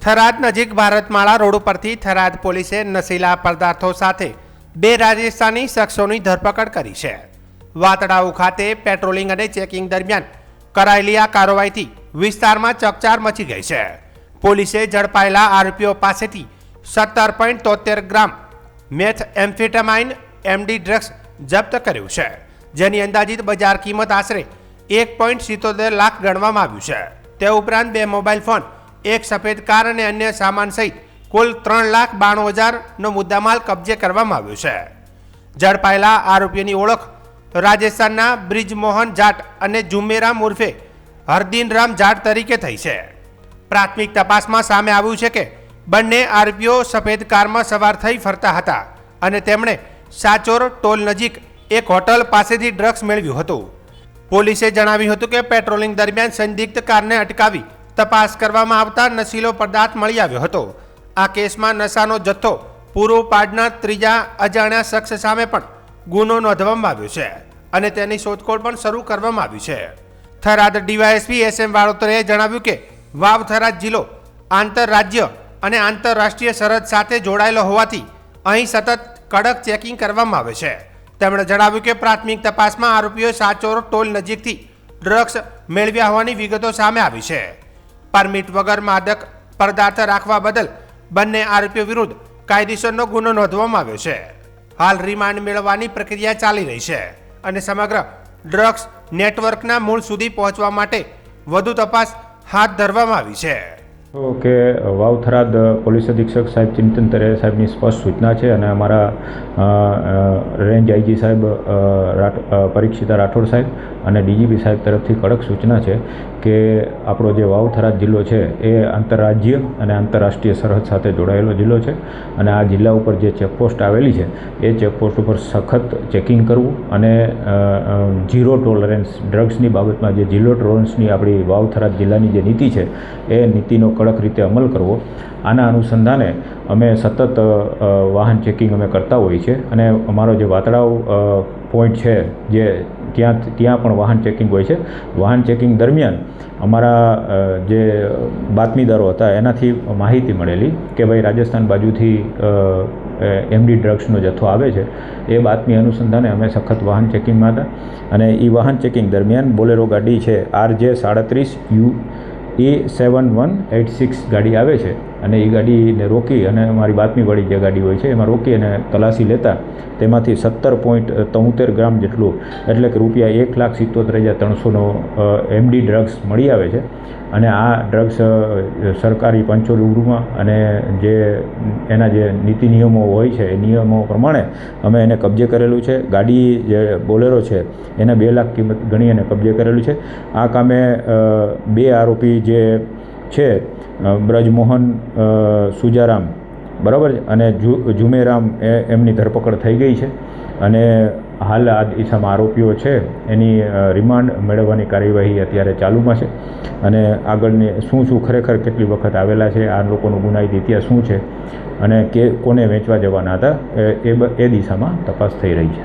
થરાદ નજીક ભારતમાળા રોડ ઉપરથી થરાદ પોલીસે નશીલા પદાર્થો સાથે 2 રાજસ્થાની શખ્સોની ધરપકડ કરી છે। વાતડાઉ ખાતે પેટ્રોલિંગ અને ચેકિંગ દરમિયાન કરાયેલી આ કાર્યવાહીથી વિસ્તારમાં ચકચાર મચી ગઈ છે। પોલીસે ઝડપાયેલા આરોપીઓ પાસેથી 17.73 ગ્રામ મેથ એમ્ફેટામાઇન એમડી ડ્રગ્સ જપ્ત કર્યું છે, જેની અંદાજિત બજાર કિંમત આશરે 1.77 લાખ ગણવામાં આવ્યું છે। તે ઉપરાંત 2 મોબાઈલ ફોન, એક સફેદ કાર અને અન્ય સામાન સહિત કુલ 3,92,000નો મુદ્દામાલ કબજે કરવામાં આવ્યો છે। ઝડપાયેલા આરોપીઓની ઓળખ રાજસ્થાનના બ્રિજમોહન જાટ અને ઝુમેરામ ઉર્ફે હરદીનરામ જાટ તરીકે થઈ છે। પ્રાથમિક તપાસમાં સામે આવ્યું છે કે બંને આરોપીઓ સફેદ કારમાં સવાર થઈ ફરતા હતા અને તેમણે સાચોર ટોલ નજીક એક હોટલ પાસેથી ડ્રગ્સ મેળવ્યું હતું। પોલીસે જણાવ્યું હતું કે પેટ્રોલિંગ દરમિયાન સંદિગ્ધ કારને અટકાવી તપાસ કરવામાં આવતા નશીલો પદાર્થ મળી આવ્યો હતો। આ કેસમાં નશાનો જથ્થો પૂરો પાડનાર ત્રીજા અજાણ્યા શખ્સ સામે પણ ગુનો નોંધવામાં આવ્યો છે અને તેની શોધખોળ પણ શરૂ કરવામાં આવી છે। થરાદ ડીવાયએસપી SM વાળોતરે જણાવ્યું કે વાવ થરાદ જિલ્લો આંતરરાજ્ય અને આંતરરાષ્ટ્રીય સરહદ સાથે જોડાયેલો હોવાથી અહીં સતત કડક ચેકિંગ કરવામાં આવે છે। તેમણે જણાવ્યું કે પ્રાથમિક તપાસમાં આરોપીઓ સાચોર ટોલ નજીકથી ડ્રગ્સ મેળવ્યા હોવાની વિગતો સામે આવી છે। પરમિટ વગર માદક પદાર્થ રાખવા બદલ બંને આરોપીઓ વિરુદ્ધ કાયદેસરનો ગુનો નોંધવામાં આવ્યો છે। હાલ રિમાન્ડ મેળવવાની પ્રક્રિયા ચાલી રહી છે અને સમગ્ર ડ્રગ્સ નેટવર્કના મૂળ સુધી પહોંચવા માટે વધુ તપાસ હાથ ધરવામાં આવી છે। કે વાવ થરાદ પોલીસ અધિક્ષક સાહેબ ચિંતન તરે સાહેબની સ્પષ્ટ સૂચના છે અને અમારા રેન્જ આઈજી સાહેબ પરીક્ષિતા રાઠોડ સાહેબ અને ડીજીપી સાહેબ તરફથી કડક સૂચના છે કે આપણો જે વાવ થરાદ જિલ્લો છે એ આંતરરાજ્ય અને આંતરરાષ્ટ્રીય સરહદ સાથે જોડાયેલો જિલ્લો છે અને આ જિલ્લા ઉપર જે ચેકપોસ્ટ આવેલી છે એ ચેકપોસ્ટ ઉપર સખત ચેકિંગ કરવું અને ઝીરો ટોલરન્સ ડ્રગ્સની બાબતમાં જે ઝીરો ટોલરન્સની આપણી વાવ થરાદ જિલ્લાની જે નીતિ છે એ નીતિનો કડક રીતે અમલ કરવો। આના અનુસંધાને અમે સતત વાહન ચેકિંગ અમે કરતા હોઈએ છીએ અને અમારો જે વાતડાઉ પોઈન્ટ છે જે ત્યાં પણ વાહન ચેકિંગ હોય છે। વાહન ચેકિંગ દરમિયાન અમારા જે બાતમીદારો હતા એનાથી માહિતી મળેલી કે ભાઈ રાજસ્થાન બાજુથી એમડી ડ્રગ્સનો જથ્થો આવે છે। એ બાતમી અનુસંધાને અમે સખત વાહન ચેકિંગમાં હતા અને એ વાહન ચેકિંગ દરમિયાન બોલેરો ગાડી છે RJ37 A7186 ગાડી આવે છે અને એ ગાડીને રોકી અને અમારી બાતમીવાળી જે ગાડી હોય છે એમાં રોકી અને તલાશી લેતા તેમાંથી 17.73 ગ્રામ જેટલું એટલે કે ₹1,77,300નો એમડી ડ્રગ્સ મળી આવે છે અને આ ડ્રગ્સ સરકારી પંચો રૂબરૂમાં અને જે એના જે નીતિ નિયમો હોય છે એ નિયમો પ્રમાણે અમે એને કબજે કરેલું છે। ગાડી જે બોલેરો છે એને 2 લાખ કિંમત ગણી અને કબજે કરેલું છે। આ કામે 2 આરોપી જે છે બ્રજમોહન સુજારામ બરાબર અને ઝુમેરામ એમની ધરપકડ થઈ ગઈ છે અને હાલ આ દિશામાં આરોપીઓ છે એની રિમાન્ડ મેળવવાની કાર્યવાહી અત્યારે ચાલુમાં છે અને આગળની શું ખરેખર કેટલી વખત આવેલા છે, આ લોકોનો ગુનાહિત ઇતિહાસ શું છે અને કોને વેચવા જવાના હતા એ દિશામાં તપાસ થઈ રહી છે।